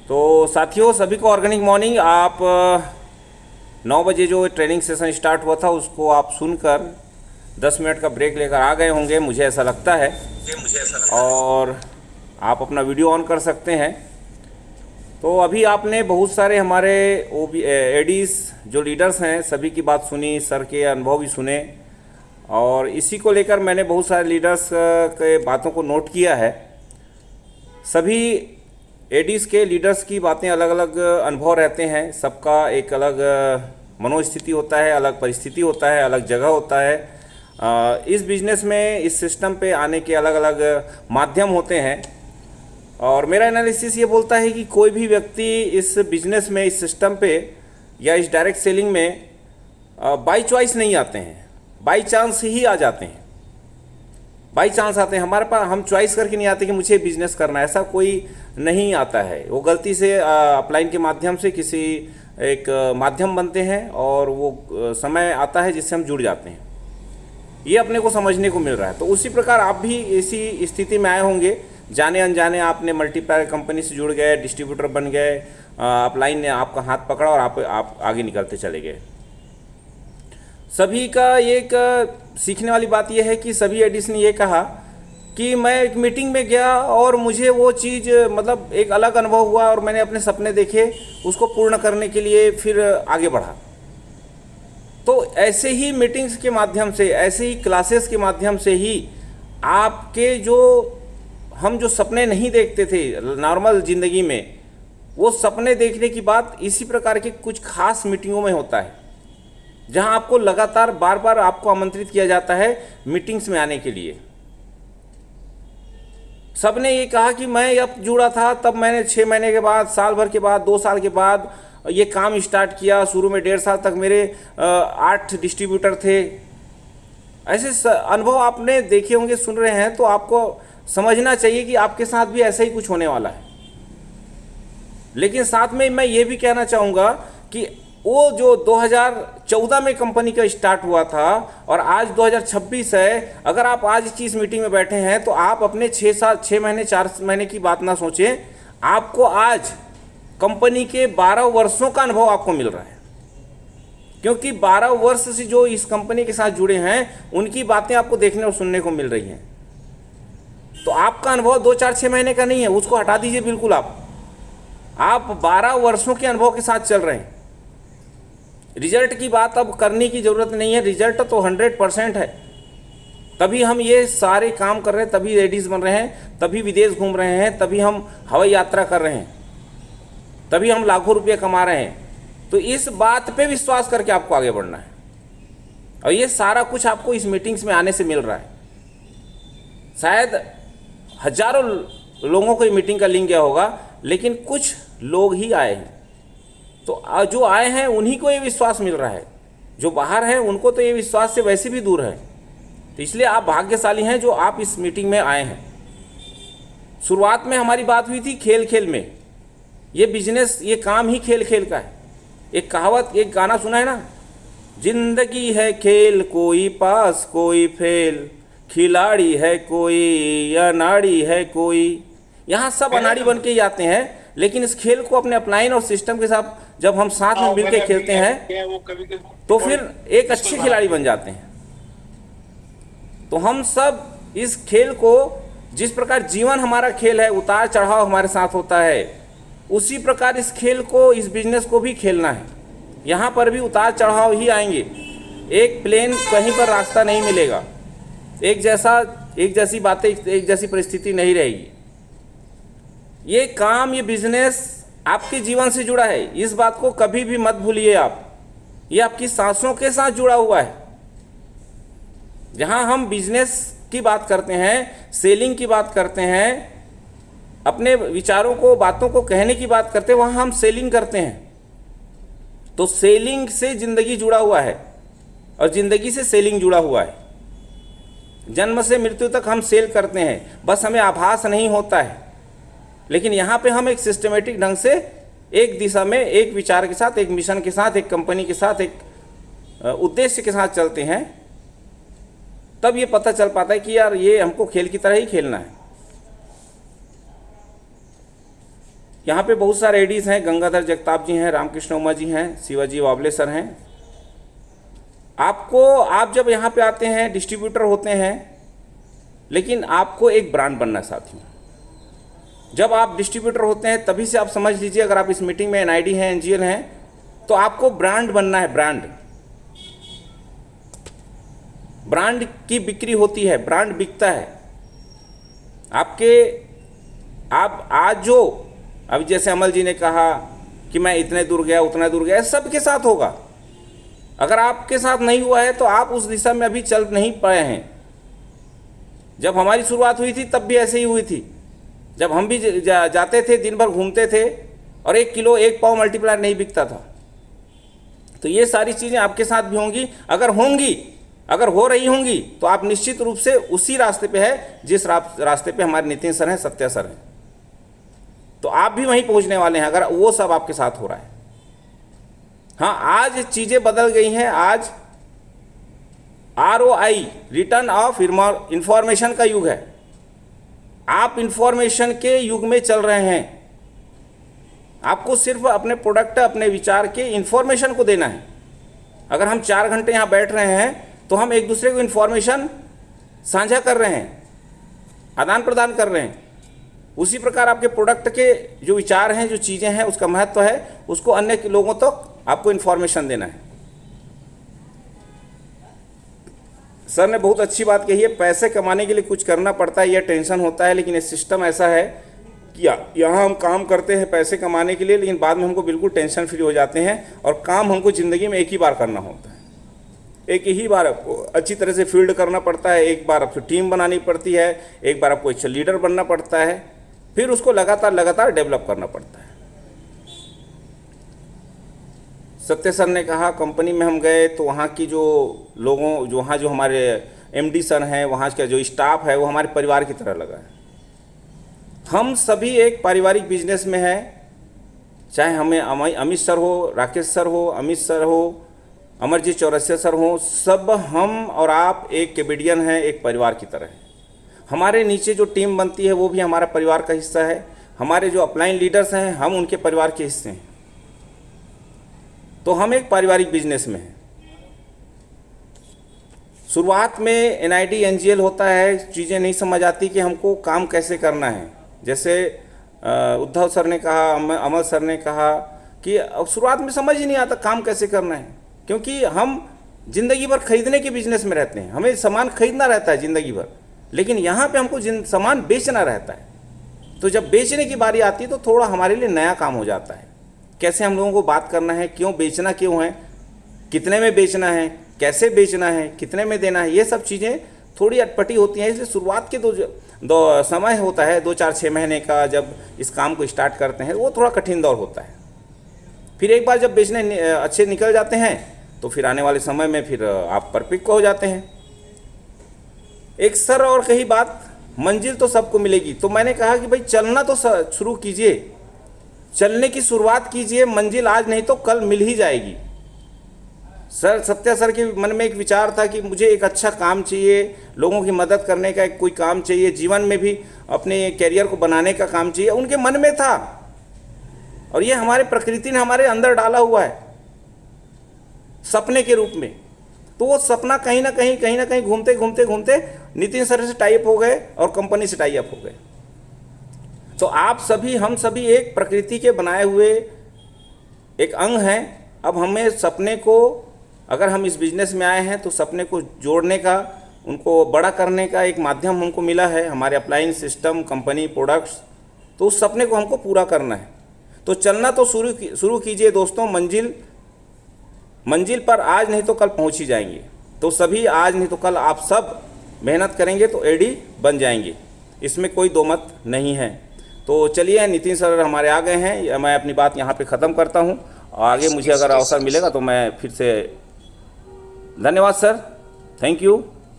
तो साथियों, सभी को ऑर्गेनिक मॉर्निंग। आप 9 बजे जो ट्रेनिंग सेशन स्टार्ट हुआ था उसको आप सुनकर 10 मिनट का ब्रेक लेकर आ गए होंगे, मुझे ऐसा लगता है। और आप अपना वीडियो ऑन कर सकते हैं। तो अभी आपने बहुत सारे हमारे एडीज जो लीडर्स हैं सभी की बात सुनी, सर के अनुभव भी सुने, और इसी को लेकर मैंने बहुत सारे लीडर्स के बातों को नोट किया है। सभी एडीज के लीडर्स की बातें अलग अलग अनुभव रहते हैं, सबका एक अलग मनोस्थिति होता है, अलग परिस्थिति होता है, अलग जगह होता है। इस बिजनेस में, इस सिस्टम पे आने के अलग अलग माध्यम होते हैं, और मेरा एनालिसिस ये बोलता है कि कोई भी व्यक्ति इस बिजनेस में, इस सिस्टम पे या इस डायरेक्ट सेलिंग में बाई चॉइस नहीं आते हैं, बाई चांस ही आ जाते हैं। बाई चांस आते हैं, हमारे पास हम चॉइस करके नहीं आते कि मुझे बिजनेस करना है, ऐसा कोई नहीं आता है। वो गलती से अपलाइन के माध्यम से किसी एक माध्यम बनते हैं और वो समय आता है जिससे हम जुड़ जाते हैं। ये अपने को समझने को मिल रहा है। तो उसी प्रकार आप भी इसी स्थिति में आए होंगे, जाने अनजाने आपने मल्टीप्लायर कंपनी से जुड़ गए, डिस्ट्रीब्यूटर बन गए, अपलाइन ने आपका हाथ पकड़ा और आप आगे निकलते चले गए। सभी का एक सीखने वाली बात यह है कि सभी एडीज ने ये कहा कि मैं एक मीटिंग में गया और मुझे वो चीज़ मतलब एक अलग अनुभव हुआ और मैंने अपने सपने देखे, उसको पूर्ण करने के लिए फिर आगे बढ़ा। तो ऐसे ही मीटिंग्स के माध्यम से, ऐसे ही क्लासेस के माध्यम से ही आपके हम जो सपने नहीं देखते थे नॉर्मल ज़िंदगी में, वो सपने देखने की बात इसी प्रकार के कुछ खास मीटिंगों में होता है, जहां आपको लगातार बार बार आपको आमंत्रित किया जाता है मीटिंग्स में आने के लिए। सबने ये कहा कि मैं अब जुड़ा था, तब मैंने 6 महीने के बाद, साल भर के बाद, 2 साल के बाद ये काम स्टार्ट किया। शुरू में 1.5 साल तक मेरे 8 डिस्ट्रीब्यूटर थे। ऐसे अनुभव आपने देखे होंगे, सुन रहे हैं, तो आपको समझना चाहिए कि आपके साथ भी ऐसा ही कुछ होने वाला है। लेकिन साथ में मैं ये भी कहना चाहूँगा कि वो जो 2014 में कंपनी का स्टार्ट हुआ था और आज 2026 है, अगर आप आज की इस मीटिंग में बैठे हैं तो आप अपने 6 महीने 4 महीने की बात ना सोचें, आपको आज कंपनी के 12 वर्षों का अनुभव आपको मिल रहा है। क्योंकि 12 वर्ष से जो इस कंपनी के साथ जुड़े हैं उनकी बातें आपको देखने और सुनने को मिल रही हैं। तो आपका अनुभव 2, 4, 6 महीने का नहीं है, उसको हटा दीजिए बिल्कुल। आप 12 वर्षों के अनुभव के साथ चल रहे हैं। रिजल्ट की बात अब करने की ज़रूरत नहीं है, रिजल्ट तो 100% है। तभी हम ये सारे काम कर रहे हैं, तभी लेडीज़ बन रहे हैं, तभी विदेश घूम रहे हैं, तभी हम हवाई यात्रा कर रहे हैं, तभी हम लाखों रुपये कमा रहे हैं। तो इस बात पे विश्वास करके आपको आगे बढ़ना है, और ये सारा कुछ आपको इस मीटिंग्स में आने से मिल रहा है। शायद हजारों लोगों को ये मीटिंग का लिंक गया होगा, लेकिन कुछ लोग ही आए हैं। तो जो आए हैं उन्हीं को ये विश्वास मिल रहा है, जो बाहर हैं उनको तो ये विश्वास से वैसे भी दूर है। तो इसलिए आप भाग्यशाली हैं जो आप इस मीटिंग में आए हैं। शुरुआत में हमारी बात हुई थी खेल खेल में। ये बिजनेस, ये काम ही खेल खेल का है। एक कहावत, एक गाना सुना है ना, जिंदगी है खेल कोई पास कोई फेल, खिलाड़ी है कोई अनाड़ी है कोई। यहाँ सब अनाड़ी बन के ही आते हैं, लेकिन इस खेल को अपने अपलाइन और सिस्टम के साथ जब हम साथ में मिलकर खेलते हैं तो फिर एक अच्छे खिलाड़ी बन जाते हैं। तो हम सब इस खेल को, जिस प्रकार जीवन हमारा खेल है, उतार चढ़ाव हमारे साथ होता है, उसी प्रकार इस खेल को, इस बिजनेस को भी खेलना है। यहाँ पर भी उतार चढ़ाव ही आएंगे। एक प्लेन कहीं पर रास्ता नहीं मिलेगा, एक जैसी बातें, एक जैसी परिस्थिति नहीं रहेगी। ये काम, ये बिजनेस आपके जीवन से जुड़ा है, इस बात को कभी भी मत भूलिए आप। ये आपकी सांसों के साथ जुड़ा हुआ है। जहां हम बिजनेस की बात करते हैं, सेलिंग की बात करते हैं, अपने विचारों को, बातों को कहने की बात करते हैं, वहां हम सेलिंग करते हैं। तो सेलिंग से जिंदगी जुड़ा हुआ है और जिंदगी से सेलिंग जुड़ा हुआ है। जन्म से मृत्यु तक हम सेल करते हैं, बस हमें आभास नहीं होता है। लेकिन यहाँ पे हम एक सिस्टमेटिक ढंग से, एक दिशा में, एक विचार के साथ, एक मिशन के साथ, एक कंपनी के साथ, एक उद्देश्य के साथ चलते हैं, तब ये पता चल पाता है कि यार ये हमको खेल की तरह ही खेलना है। यहाँ पे बहुत सारे एडीज हैं, गंगाधर जगताप जी हैं, रामकृष्ण उमा जी हैं, शिवाजी वावले सर हैं। आप जब यहाँ पे आते हैं डिस्ट्रीब्यूटर होते हैं, लेकिन आपको एक ब्रांड बनना है साथियों। जब आप डिस्ट्रीब्यूटर होते हैं तभी से आप समझ लीजिए, अगर आप इस मीटिंग में एनआईडी हैं, एनजीएल हैं, तो आपको ब्रांड बनना है। ब्रांड की बिक्री होती है, ब्रांड बिकता है। आप आज जो अभी जैसे अमल जी ने कहा कि मैं इतने दूर गया उतना दूर गया, सबके साथ होगा। अगर आपके साथ नहीं हुआ है तो आप उस दिशा में अभी चल नहीं पाए हैं। जब हमारी शुरुआत हुई थी तब भी ऐसे ही हुई थी। जब हम भी जाते थे, दिन भर घूमते थे और 1 किलो 1 पाव मल्टीप्लायर नहीं बिकता था। तो ये सारी चीज़ें आपके साथ भी होंगी। अगर हो रही होंगी तो आप निश्चित रूप से उसी रास्ते पे है जिस रास्ते पे हमारे नितिन सर हैं, सत्या सर हैं। तो आप भी वहीं पहुंचने वाले हैं अगर वो सब आपके साथ हो रहा है। हाँ, आज चीज़ें बदल गई हैं। आज ROI, रिटर्न ऑफ इंफॉर्मेशन का युग है। आप इंफॉर्मेशन के युग में चल रहे हैं। आपको सिर्फ अपने प्रोडक्ट, अपने विचार के इंफॉर्मेशन को देना है। अगर हम 4 घंटे यहाँ बैठ रहे हैं तो हम एक दूसरे को इंफॉर्मेशन साझा कर रहे हैं, आदान प्रदान कर रहे हैं। उसी प्रकार आपके प्रोडक्ट के जो विचार हैं, जो चीज़ें हैं, उसका महत्व है, उसको अन्य लोगों तक आपको इंफॉर्मेशन देना है। सर ने बहुत अच्छी बात कही है, पैसे कमाने के लिए कुछ करना पड़ता है, यह टेंशन होता है। लेकिन ये सिस्टम ऐसा है कि यहाँ हम काम करते हैं पैसे कमाने के लिए, लेकिन बाद में हमको बिल्कुल टेंशन फ्री हो जाते हैं। और काम हमको ज़िंदगी में एक ही बार करना होता है, एक ही बार आपको अच्छी तरह से फील्ड करना पड़ता है। एक बार आपको टीम बनानी पड़ती है, एक बार आपको अच्छा लीडर बनना पड़ता है, फिर उसको लगातार डेवलप करना पड़ता है। सत्य सर ने कहा कंपनी में हम गए तो वहाँ की वहाँ जो हमारे MD सर हैं, वहाँ का जो स्टाफ है, वो हमारे परिवार की तरह लगा है। हम सभी एक पारिवारिक बिजनेस में हैं, चाहे हमें अमित सर हो, राकेश सर हो, अमित सर हो, अमरजीत चौरसिया सर हो, सब हम और आप एक कैबिडियन हैं, एक परिवार की तरह है। हमारे नीचे जो टीम बनती है वो भी हमारा परिवार का हिस्सा है। हमारे जो अपलाइन लीडर्स हैं, हम उनके परिवार के हिस्से हैं। तो हम एक पारिवारिक बिजनेस में हैं। शुरुआत में NID NGL होता है, चीज़ें नहीं समझ आती कि हमको काम कैसे करना है। जैसे उद्धव सर ने कहा, अमल सर ने कहा कि शुरुआत में समझ ही नहीं आता काम कैसे करना है, क्योंकि हम ज़िंदगी भर खरीदने के बिजनेस में रहते हैं। हमें सामान खरीदना रहता है ज़िंदगी भर, लेकिन यहाँ पे हमको सामान बेचना रहता है। तो जब बेचने की बारी आती है तो थोड़ा हमारे लिए नया काम हो जाता है। कैसे हम लोगों को बात करना है, क्यों बेचना, क्यों है, कितने में बेचना है, कैसे बेचना है, कितने में देना है, ये सब चीज़ें थोड़ी अटपटी होती हैं। इसलिए शुरुआत के दो समय होता है 2-4-6 महीने का, जब इस काम को स्टार्ट करते हैं वो थोड़ा कठिन दौर होता है। फिर एक बार जब बेचने अच्छे निकल जाते हैं तो फिर आने वाले समय में फिर आप परफेक्ट हो जाते हैं। एक सर और कही बात, मंजिल तो सबको मिलेगी। तो मैंने कहा कि भाई चलना तो शुरू कीजिए, चलने की शुरुआत कीजिए। मंजिल आज नहीं तो कल मिल ही जाएगी। सत्या सर के मन में एक विचार था कि मुझे एक अच्छा काम चाहिए, लोगों की मदद करने का एक कोई काम चाहिए, जीवन में भी अपने कैरियर को बनाने का काम चाहिए, उनके मन में था। और ये हमारे प्रकृति ने हमारे अंदर डाला हुआ है सपने के रूप में। तो वो सपना कहीं ना कहीं घूमते नितिन सर से टाई अप हो गए और कंपनी से टाई अप हो गए। तो आप सभी, हम सभी एक प्रकृति के बनाए हुए एक अंग हैं। अब हमें सपने को, अगर हम इस बिजनेस में आए हैं तो सपने को जोड़ने का, उनको बड़ा करने का एक माध्यम हमको मिला है, हमारे अप्लायंस सिस्टम, कंपनी, प्रोडक्ट्स। तो उस सपने को हमको पूरा करना है। तो चलना तो शुरू कीजिए दोस्तों। मंजिल पर आज नहीं तो कल पहुंच ही जाएंगे। तो सभी आज नहीं तो कल आप सब मेहनत करेंगे तो एडी बन जाएंगे, इसमें कोई दो मत नहीं है। तो चलिए, नितिन सर हमारे आ गए हैं, मैं अपनी बात यहाँ पे ख़त्म करता हूँ। आगे मुझे अगर अवसर मिलेगा तो मैं फिर से, धन्यवाद सर, थैंक यू।